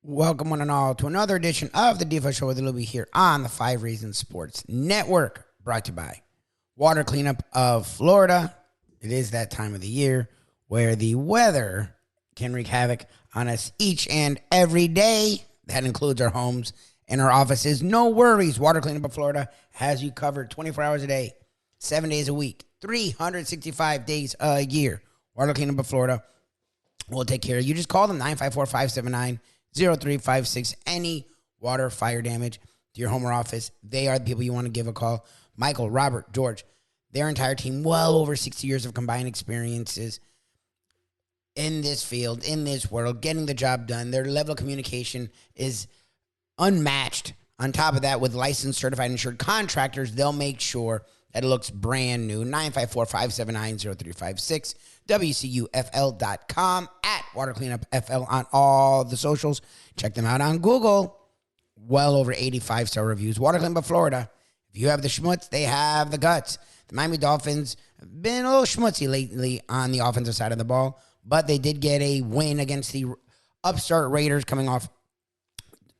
Welcome one and all to another edition of the Defo Show with Lubie here on the 5 Reasons Sports Network, brought to you by Water Cleanup of Florida. It is that time of the year where the weather can wreak havoc on us each and every day. That includes our homes and our offices. No worries. Water Cleanup of Florida has you covered 24 hours a day, 7 days a week, 365 days a year. Water Cleanup of Florida will take care of you. Just call them 954-579-0356. Any water, fire damage to your home or office, they are the people you want to give a call. Michael, Robert, George, their entire team, well over 60 years of combined experiences in this field, in this world, getting the job done. Their level of communication is unmatched. On top of that, with licensed, certified, insured contractors, they'll make sure that it looks brand new. 954-579-0356. WCUFL.com, at Water Cleanup FL on all the socials. Check them out on Google. Well over 85-star reviews. Water Cleanup of Florida. If you have the schmutz, they have the guts. The Miami Dolphins have been a little schmutzy lately on the offensive side of the ball, but they did get a win against the upstart Raiders, coming off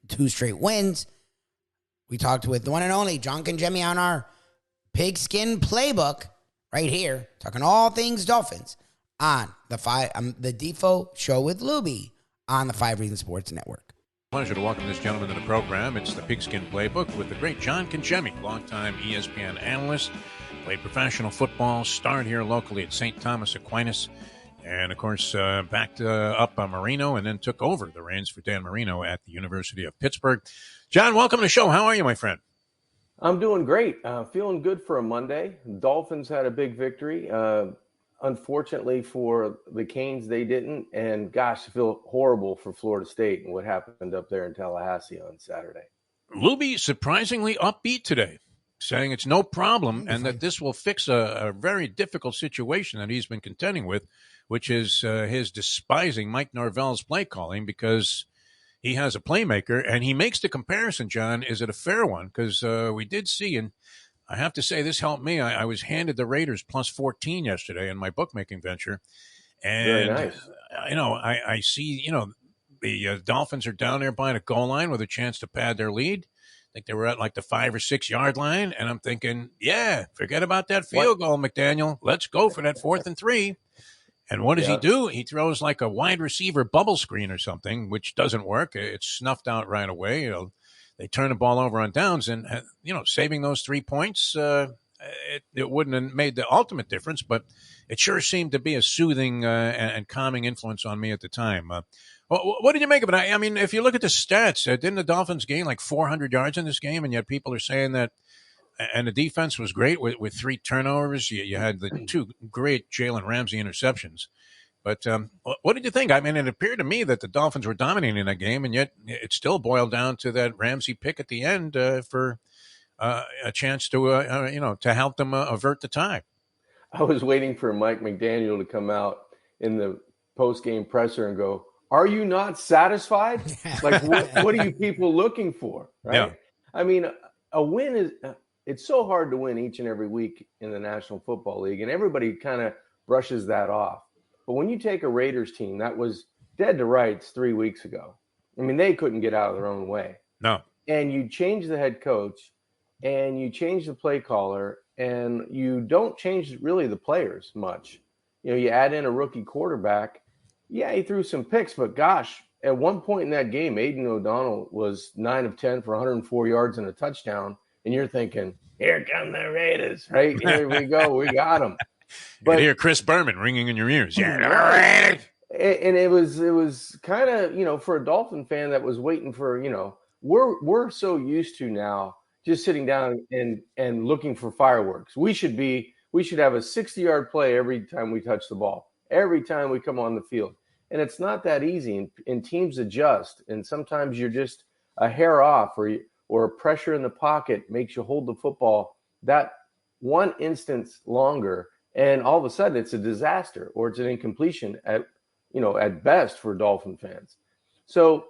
2 straight wins. We talked with the one and only John Congemi on our Pigskin Playbook right here, talking all things Dolphins on the Defo Show with Lubie on the 5 Reasons Sports Network. Pleasure to welcome this gentleman to the program. It's the Pigskin Playbook with the great John Congemi, longtime ESPN analyst, played professional football, starred here locally at St. Thomas Aquinas, and of course backed up Marino, and then took over the reins for Dan Marino at the University of Pittsburgh. John, welcome to the show. How are you, my friend? I'm doing great. Feeling good for a Monday. Dolphins had a big victory. Unfortunately for the Canes, they didn't. And gosh, I feel horrible for Florida State and what happened up there in Tallahassee on Saturday. Lubie surprisingly upbeat today, saying it's no problem and that this will fix a very difficult situation that he's been contending with, which is his despising Mike Norvell's play calling, because he has a playmaker. And he makes the comparison, John, is it a fair one? Because we did see, and I have to say this helped me. I was handed the Raiders plus 14 yesterday in my bookmaking venture. And, very nice. I see, the Dolphins are down there by the goal line with a chance to pad their lead. I think they were at like the 5 or 6 yard line. And I'm thinking, yeah, forget about that field goal, McDaniel. Let's go for that 4th and 3. And what does he do? He throws like a wide receiver bubble screen or something, which doesn't work. It's snuffed out right away. They turn the ball over on downs, and saving those 3 points, it wouldn't have made the ultimate difference, but it sure seemed to be a soothing and calming influence on me at the time. What did you make of it? I mean, if you look at the stats, didn't the Dolphins gain like 400 yards in this game, and yet people are saying that, and the defense was great with 3 turnovers. You had the 2 great Jalen Ramsey interceptions. But what did you think? I mean, it appeared to me that the Dolphins were dominating that game, and yet it still boiled down to that Ramsey pick at the end for a chance to help them avert the tie. I was waiting for Mike McDaniel to come out in the post-game presser and go, "Are you not satisfied? Like, what are you people looking for?" Right? Yeah. I mean, a win is it's so hard to win each and every week in the National Football League, and everybody kind of brushes that off. But when you take a Raiders team that was dead to rights 3 weeks ago, I mean, they couldn't get out of their own way. No. And you change the head coach, and you change the play caller, and you don't change really the players much. You add in a rookie quarterback. Yeah, he threw some picks, but gosh, at one point in that game, Aiden O'Donnell was 9 of 10 for 104 yards and a touchdown. And you're thinking, here come the Raiders, right? Here we go. We got them. But you hear Chris Berman ringing in your ears. Yeah, right. And it was kind of, for a Dolphin fan that was waiting for, we're so used to now just sitting down and looking for fireworks. We should have a 60-yard play every time we touch the ball, every time we come on the field. And it's not that easy, and teams adjust. And sometimes you're just a hair off, or pressure in the pocket makes you hold the football that one instance longer. And all of a sudden it's a disaster, or it's an incompletion at best for Dolphin fans. So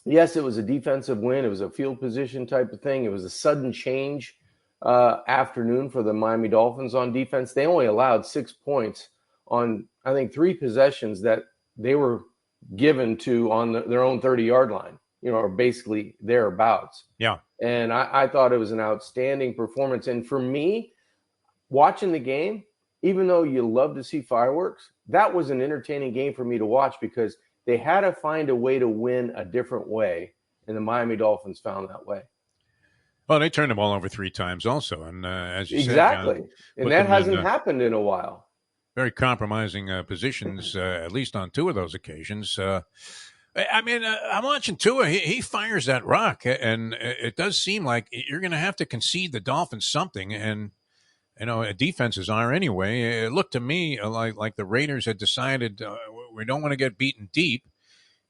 yes, it was a defensive win. It was a field position type of thing. It was a sudden change afternoon for the Miami Dolphins on defense. They only allowed 6 points on, I think, 3 possessions that they were given to on their own 30-yard line, or basically thereabouts. Yeah. And I thought it was an outstanding performance. And for me, watching the game, even though you love to see fireworks, that was an entertaining game for me to watch because they had to find a way to win a different way. And the Miami Dolphins found that way. Well, they turned the ball over 3 times also. And as you exactly. said, John, and that hasn't happened in a while. Very compromising positions, at least on 2 of those occasions. I'm watching Tua. He fires that rock, and it does seem like you're going to have to concede the Dolphins something. And defenses are anyway. It looked to me like the Raiders had decided we don't want to get beaten deep,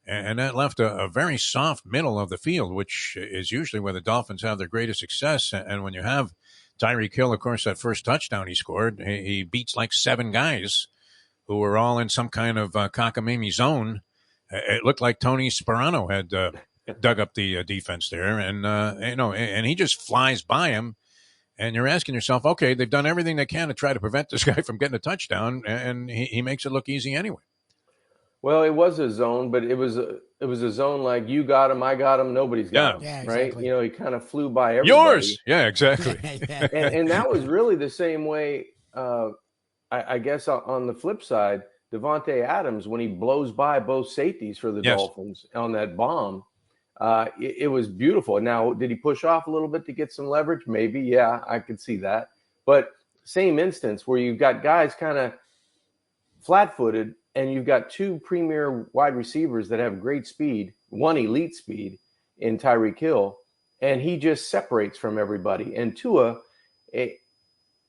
and that left a very soft middle of the field, which is usually where the Dolphins have their greatest success. And when you have Tyreek Hill, of course, that first touchdown he scored, he beats like 7 guys who were all in some kind of cockamamie zone. It looked like Tony Sperano had dug up the defense there, and he just flies by him. And you're asking yourself, okay, they've done everything they can to try to prevent this guy from getting a touchdown, and he makes it look easy anyway. Well, it was a zone, but it was a zone like you got him, I got him, nobody's got him, exactly. right? He kind of flew by everybody. Yours, yeah, exactly. and that was really the same way. I guess on the flip side, Devontae Adams, when he blows by both safeties for the Dolphins on that bomb, it was beautiful. Now, did he push off a little bit to get some leverage? Maybe, yeah, I could see that. But same instance where you've got guys kind of flat-footed, and you've got 2 premier wide receivers that have great speed, 1 elite speed in Tyreek Hill, and he just separates from everybody. And Tua,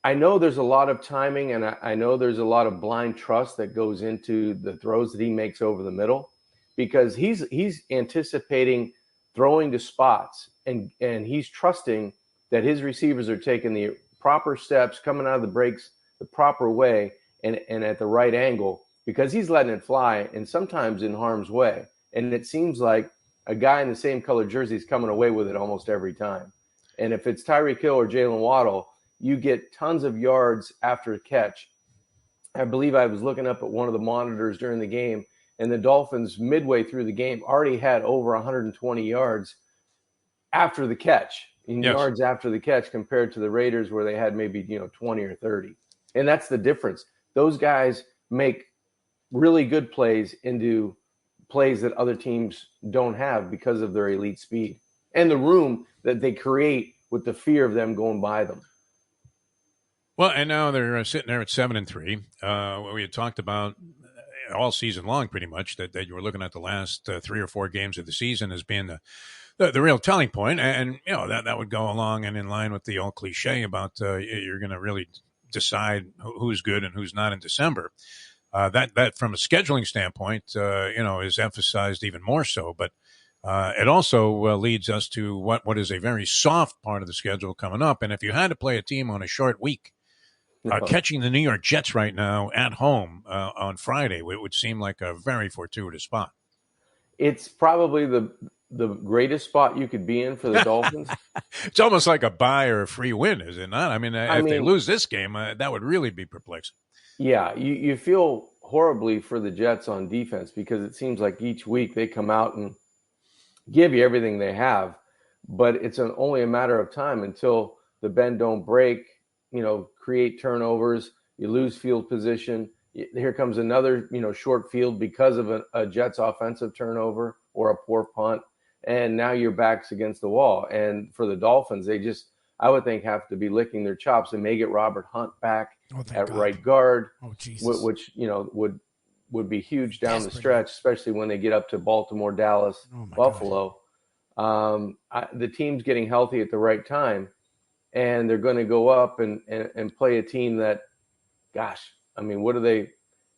I know there's a lot of timing, and I know there's a lot of blind trust that goes into the throws that he makes over the middle, because he's anticipating throwing to spots, and he's trusting that his receivers are taking the proper steps, coming out of the breaks the proper way and at the right angle, because he's letting it fly and sometimes in harm's way. And it seems like a guy in the same color jersey is coming away with it almost every time. And if it's Tyreek Hill or Jalen Waddle, you get tons of yards after a catch. I believe I was looking up at one of the monitors during the game, and the Dolphins midway through the game already had over 120 yards after the catch, yards after the catch, compared to the Raiders where they had maybe 20 or 30. And that's the difference. Those guys make really good plays into plays that other teams don't have because of their elite speed and the room that they create with the fear of them going by them. Well, and now they're sitting there at 7-3. We had talked about all season long, pretty much, that you were looking at the last 3 or 4 games of the season as being the real telling point. And that would go along and in line with the old cliche about you're going to really decide who's good and who's not in December. That from a scheduling standpoint, is emphasized even more so. But it also leads us to what is a very soft part of the schedule coming up. And if you had to play a team on a short week, catching the New York Jets right now at home on Friday, it would seem like a very fortuitous spot. It's probably the greatest spot you could be in for the Dolphins. It's almost like a buy or a free win, is it not? I mean, if they lose this game, that would really be perplexing. Yeah, you feel horribly for the Jets on defense because it seems like each week they come out and give you everything they have, but it's only a matter of time until the bend don't break, create turnovers, you lose field position. Here comes another, short field because of a Jets offensive turnover or a poor punt, and now your back's against the wall. And for the Dolphins, they just, I would think, have to be licking their chops. And may get Robert Hunt back at right guard, which would be huge down the stretch, especially when they get up to Baltimore, Dallas, Buffalo. The team's getting healthy at the right time, and they're going to go up and play a team that, gosh, I mean, what are they?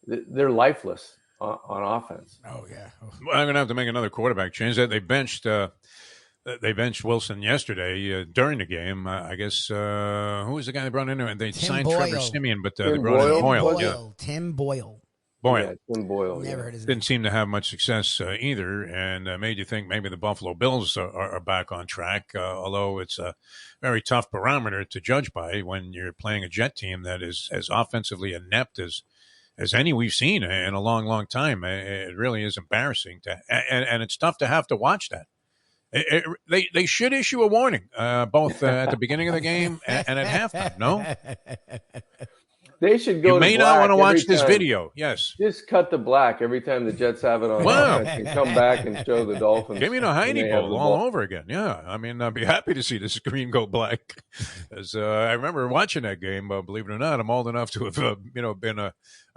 They're lifeless on offense. Oh yeah. Well, I'm going to have to make another quarterback change. They benched Wilson yesterday during the game. I guess who was the guy they brought in there? And they signed Trevor Siemian, but they brought in Boyle. Tim Boyle. Yeah, Tim Boyle. Never heard his name. Didn't seem to have much success either, and made you think maybe the Buffalo Bills are back on track, although it's a very tough barometer to judge by when you're playing a Jet team that is as offensively inept as as any we've seen in a long, long time. It really is embarrassing and it's tough to have to watch that. They should issue a warning, both at the beginning of the game and at halftime. No, they should go. You may to not want to watch this video. Yes, just cut to black every time the Jets have it on offense and come back and show the Dolphins. Give me the Heidi Bowl all over again. Yeah, I mean, I'd be happy to see the screen go black. As I remember watching that game. Believe it or not, I'm old enough to have been a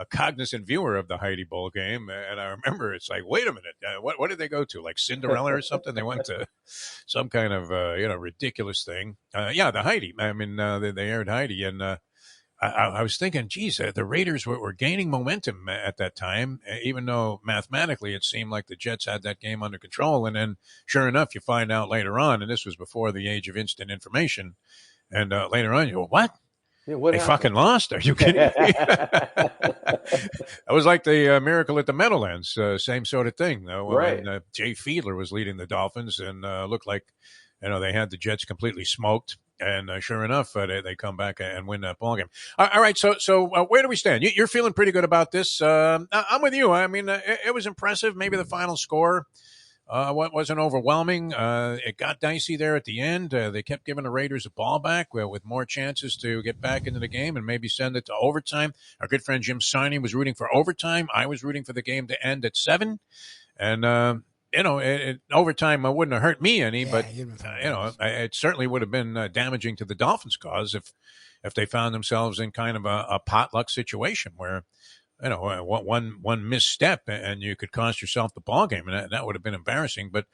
cognizant viewer of the Heidi Bowl game, and I remember it's like, wait a minute, what did they go to? Like Cinderella or something? They went to some kind of ridiculous thing. The Heidi. I mean, they aired Heidi, and I was thinking, geez, the Raiders were gaining momentum at that time, even though mathematically it seemed like the Jets had that game under control. And then, sure enough, you find out later on, and this was before the age of instant information, and later on you go, what? Yeah, they fucking lost. Are you kidding me? That was like the Miracle at the Meadowlands, same sort of thing. Right. When Jay Fiedler was leading the Dolphins and looked like they had the Jets completely smoked. And sure enough, they come back and win that ball game. All right, so where do we stand? You're feeling pretty good about this. I'm with you. I mean, it was impressive. Maybe the final score wasn't overwhelming. It got dicey there at the end. They kept giving the Raiders a ball back with more chances to get back into the game and maybe send it to overtime. Our good friend Jim Siney was rooting for overtime. I was rooting for the game to end at 7. And overtime wouldn't have hurt me any, but it certainly would have been damaging to the Dolphins' cause if they found themselves in kind of a potluck situation where one misstep and you could cost yourself the ball game, and that would have been embarrassing. But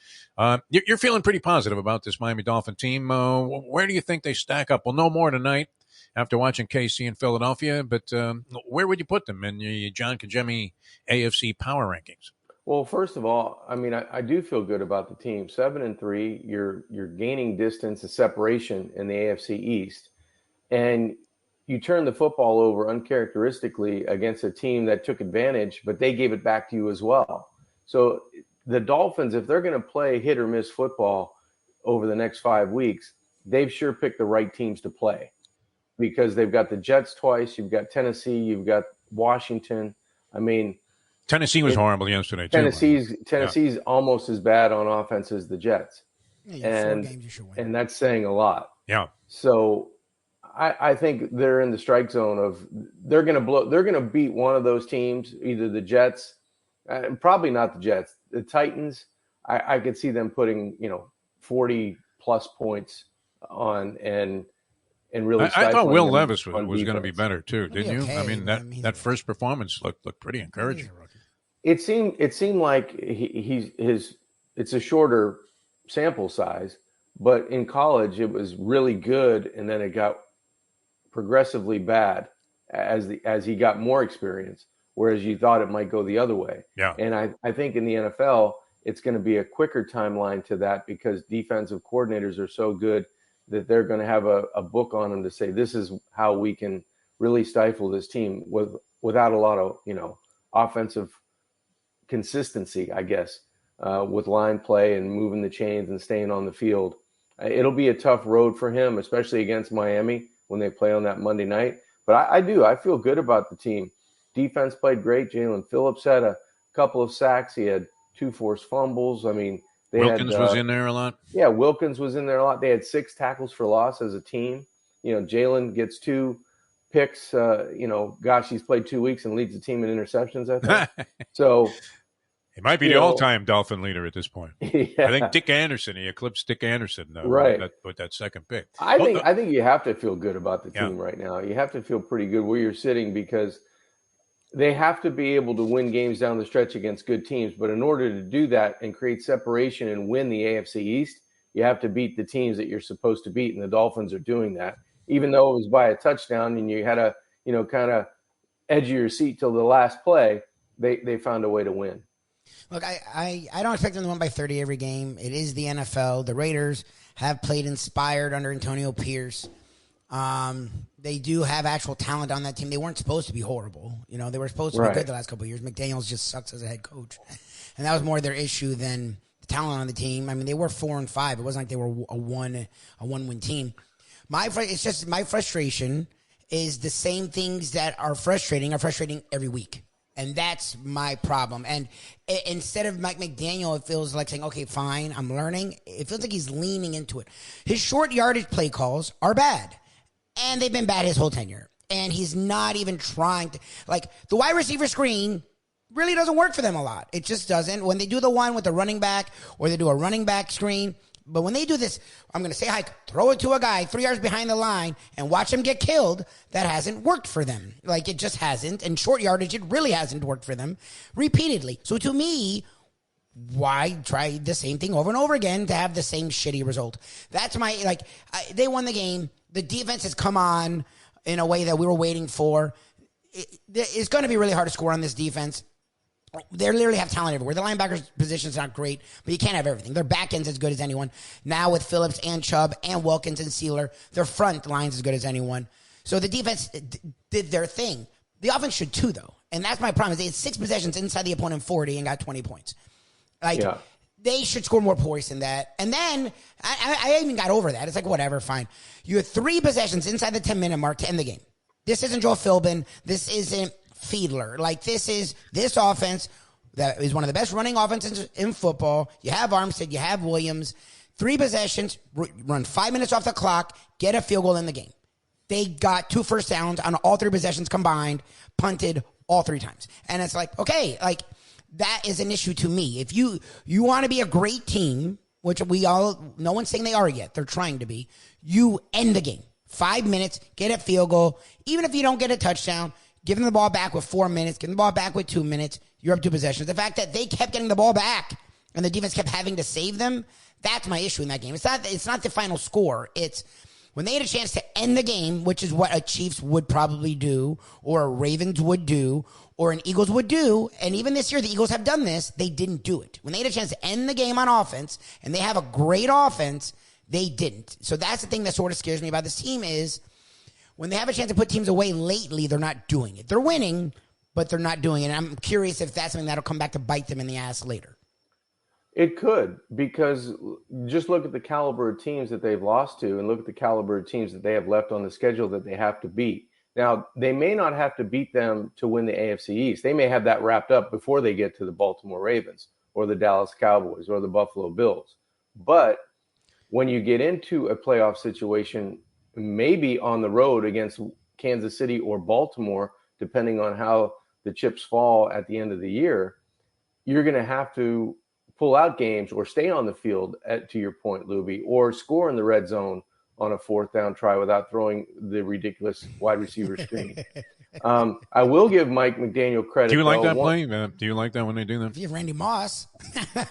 you're feeling pretty positive about this Miami Dolphin team. Where do you think they stack up? We'll know more tonight after watching KC in Philadelphia. But where would you put them in the John Congemi AFC power rankings? Well, first of all, I mean, I do feel good about the team. 7-3, you're gaining distance and separation in the AFC East, and you turn the football over uncharacteristically against a team that took advantage, but they gave it back to you as well. So the Dolphins, if they're going to play hit or miss football over the next 5 weeks, they've sure picked the right teams to play because they've got the Jets twice, you've got Tennessee, you've got Washington. I mean, Tennessee was horrible yesterday, too. Tennessee's almost as bad on offense as the Jets. Yeah, 4 games you should win. And that's saying a lot. Yeah. So I think they're in the strike zone of they're going to beat one of those teams, either the Jets, probably not the Jets, the Titans. I could see them putting 40 plus points on and really. I thought Will Levis was going to be better too, didn't you? Okay. I mean that first performance looked pretty encouraging. It seemed like it's a shorter sample size, but in college it was really good, and then it got progressively bad as he got more experience, whereas you thought it might go the other way. Yeah. And I think in the NFL it's going to be a quicker timeline to that because defensive coordinators are so good that they're going to have a book on them to say this is how we can really stifle this team without a lot of offensive consistency, I guess, with line play and moving the chains and staying on the field. It'll be a tough road for him, especially against Miami when they play on that Monday night. But I feel good about the team. Defense played great. Jalen Phillips had a couple of sacks. He had 2 forced fumbles. I mean, Wilkins was in there a lot. Yeah, Wilkins was in there a lot. They had 6 tackles for loss as a team. Jalen gets 2 picks. He's played 2 weeks and leads the team in interceptions, I think. So he might be the all-time Dolphin leader at this point. Yeah. I think Dick Anderson. He eclipsed Dick Anderson right with that second pick. I think you have to feel good about the team right now. You have to feel pretty good where you're sitting because they have to be able to win games down the stretch against good teams. But in order to do that and create separation and win the AFC East, you have to beat the teams that you're supposed to beat, and the Dolphins are doing that. Even though it was by a touchdown and you had a kind of edge of your seat till the last play, they found a way to win. Look, I don't expect them to win by 30 every game. It is the NFL. The Raiders have played inspired under Antonio Pierce. They do have actual talent on that team. They weren't supposed to be horrible. They were supposed to be good the last couple of years. McDaniels just sucks as a head coach. And that was more their issue than the talent on the team. I mean, they were 4-5. It wasn't like they were a one-win team. My frustration is the same things that are frustrating every week. And that's my problem. And instead of Mike McDaniel, it feels like saying, okay, fine, I'm learning. It feels like he's leaning into it. His short yardage play calls are bad. And they've been bad his whole tenure. And he's not even trying to, like, the wide receiver screen really doesn't work for them a lot. It just doesn't. When they do the one with the running back, or they do a running back screen, but when they do this, I'm going to say hike, throw it to a guy 3 yards behind the line and watch him get killed, that hasn't worked for them. Like, it just hasn't. And short yardage, it really hasn't worked for them repeatedly. So to me, why try the same thing over and over again to have the same shitty result? That's my, like, they won the game. The defense has come on in a way that we were waiting for. It's going to be really hard to score on this defense. They literally have talent everywhere. The linebackers position is not great, but you can't have everything. Their back end's as good as anyone. Now with Phillips and Chubb and Wilkins and Sealer, their front line's as good as anyone. So the defense did their thing. The offense should too, though. And that's my problem. They had 6 possessions inside the opponent 40 and got 20 points. Like, they should score more points than that. And then I even got over that. It's like, whatever, fine. You had 3 possessions inside the 10-minute mark to end the game. This isn't Joe Philbin. This isn't Fiedler. Like, this offense that is one of the best running offenses in football. You have Armstead, you have Williams. 3 possessions, run 5 minutes off the clock, get a field goal in the game. They got 2 first downs on all 3 possessions combined, punted all 3 times. And it's like, okay, like, that is an issue to me. If you want to be a great team, which no one's saying they are yet, they're trying to be, you end the game. 5 minutes, get a field goal. Even if you don't get a touchdown, give them the ball back with 4 minutes. Give them the ball back with 2 minutes. You're up 2 possessions. The fact that they kept getting the ball back and the defense kept having to save them, that's my issue in that game. It's not the final score. It's when they had a chance to end the game, which is what a Chiefs would probably do, or a Ravens would do, or an Eagles would do. And even this year, the Eagles have done this. They didn't do it. When they had a chance to end the game on offense, and they have a great offense, they didn't. So that's the thing that sort of scares me about this team is when they have a chance to put teams away lately, they're not doing it. They're winning, but they're not doing it. And I'm curious if that's something that'll come back to bite them in the ass later. It could, because just look at the caliber of teams that they've lost to and look at the caliber of teams that they have left on the schedule that they have to beat. Now, they may not have to beat them to win the AFC East. They may have that wrapped up before they get to the Baltimore Ravens or the Dallas Cowboys or the Buffalo Bills. But when you get into a playoff situation, maybe on the road against Kansas City or Baltimore, depending on how the chips fall at the end of the year, you're going to have to pull out games or stay on the field, to your point, Lubie, or score in the red zone on a 4th down try without throwing the ridiculous wide receiver screen. I will give Mike McDaniel credit. Do you like that play? Do you like that when they do that? If you have Randy Moss.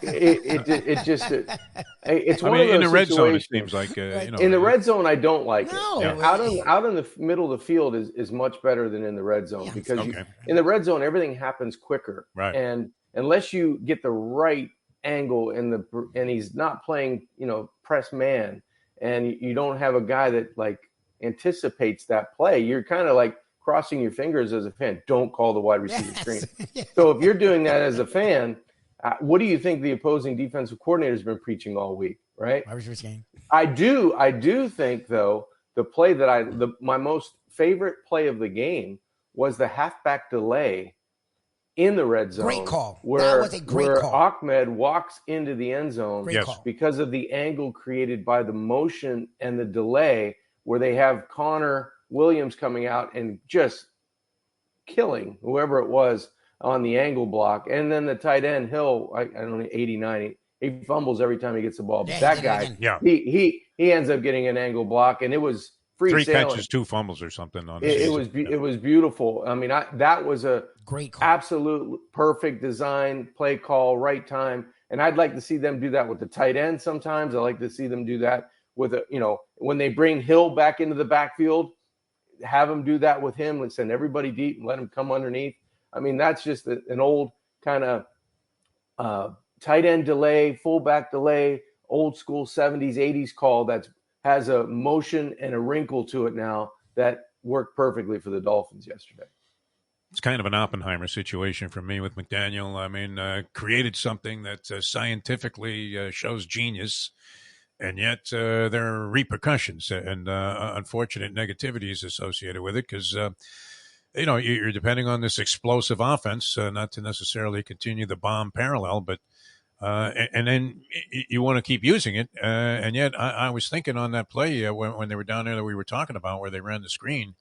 It's one of those in the red zone, it situations. seems like In the red zone, I don't like it. Yeah. Out in the middle of the field is much better than in the red zone, because in the red zone everything happens quicker. Right. And unless you get the right angle and he's not playing press man, and you don't have a guy that like anticipates that play, you're kind of like crossing your fingers as a fan. Don't call the wide receiver screen. So if you're doing that as a fan, what do you think the opposing defensive coordinator has been preaching all week, right? Wide receiver screen. I do think, though, the play that my most favorite play of the game was the halfback delay in the red zone. Great call. Where, that was a great where call. Ahmed walks into the end zone Great call. because of the angle created by the motion and the delay, where they have Connor Williams coming out and just killing whoever it was on the angle block. And then the tight end, Hill, I don't know, 89, he fumbles every time he gets the ball. But that guy, he ends up getting an angle block, and it was free sailing. 3 catches, 2 fumbles or something. It was beautiful. I mean, that was a great call. Absolute perfect design, play call, right time. And I'd like to see them do that with the tight end sometimes. I like to see them do that with when they bring Hill back into the backfield, have them do that with him and send everybody deep and let him come underneath. I mean, that's just an old kind of tight end delay, fullback delay, old school 70s, 80s call that has a motion and a wrinkle to it now that worked perfectly for the Dolphins yesterday. It's kind of an Oppenheimer situation for me with McDaniel. I mean, created something that scientifically shows genius, and yet there are repercussions and unfortunate negativities associated with it because you're depending on this explosive offense, not to necessarily continue the bomb parallel, but and then you want to keep using it. And yet I was thinking on that play when they were down there that we were talking about where they ran the screen.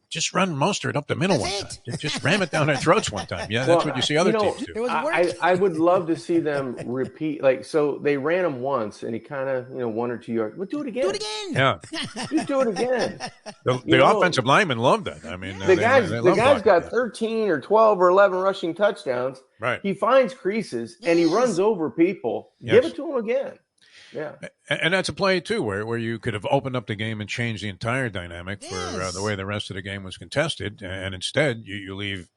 Just run Mostert up the middle That's one time. Just ram it down their throats one time. Yeah, that's what you see other teams do. It was working. I would love to see them repeat. So they ran him once, and he kind of 1 or 2 yards. But do it again. Do it again. Yeah, Just do it again. the offensive linemen love that. I mean, the guy's got that. 13 or 12 or 11 rushing touchdowns. Right. He finds creases and he runs over people. Yes. Give it to him again. Yeah, and that's a play too, where you could have opened up the game and changed the entire dynamic for the way the rest of the game was contested, and instead you leave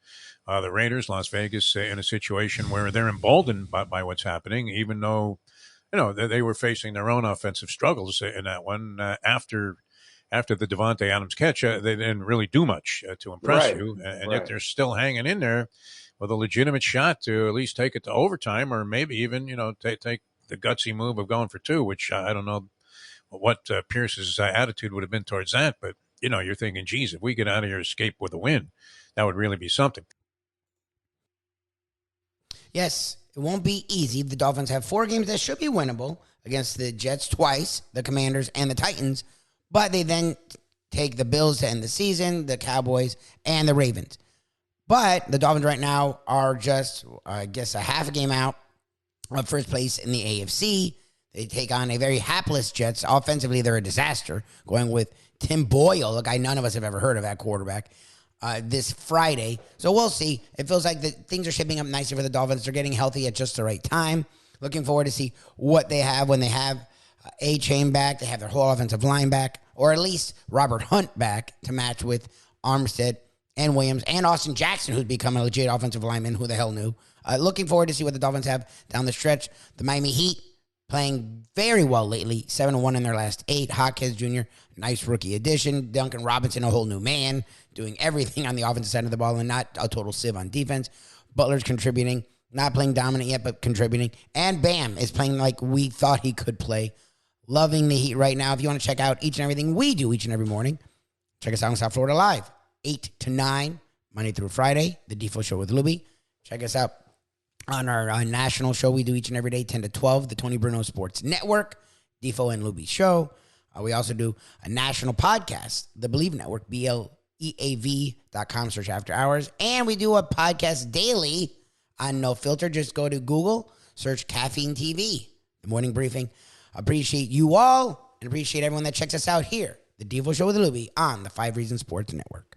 the Raiders, Las Vegas, in a situation where they're emboldened by what's happening, even though they were facing their own offensive struggles in that one after the Devontae Adams catch. They didn't really do much to impress you, and yet they're still hanging in there with a legitimate shot to at least take it to overtime, or maybe even take the gutsy move of going for 2, which I don't know what Pierce's attitude would have been towards that. But, you're thinking, geez, if we get out of here, escape with a win, that would really be something. Yes, it won't be easy. The Dolphins have 4 games that should be winnable against the Jets twice, the Commanders, and the Titans. But they then take the Bills to end the season, the Cowboys, and the Ravens. But the Dolphins right now are just, I guess, a half a game out of first place in the AFC. They take on a very hapless Jets. Offensively, they're a disaster, going with Tim Boyle, a guy none of us have ever heard of at quarterback, this Friday. So we'll see. It feels like things are shaping up nicely for the Dolphins. They're getting healthy at just the right time. Looking forward to see what they have when they have A-Chain back. They have their whole offensive line back, or at least Robert Hunt back to match with Armstead and Williams and Austin Jackson, who's become a legit offensive lineman. Who the hell knew? Looking forward to see what the Dolphins have down the stretch. The Miami Heat playing very well lately, 7-1 in their last 8. Hawkins Jr., nice rookie addition. Duncan Robinson, a whole new man, doing everything on the offensive side of the ball and not a total sieve on defense. Butler's contributing, not playing dominant yet, but contributing. And Bam is playing like we thought he could play. Loving the Heat right now. If you want to check out each and everything we do each and every morning, check us out on South Florida Live, 8 to 9, Monday through Friday, the Defo Show with Lubie. Check us out on our national show we do each and every day, 10 to 12, the Tony Bruno Sports Network, Defo and Lubie Show. We also do a national podcast, the Believe Network, BLEAV.com, search After Hours. And we do a podcast daily on No Filter. Just go to Google, search Caffeine TV, the morning briefing. Appreciate you all and appreciate everyone that checks us out here, the Defo Show with Lubie on the 5 Reasons Sports Network.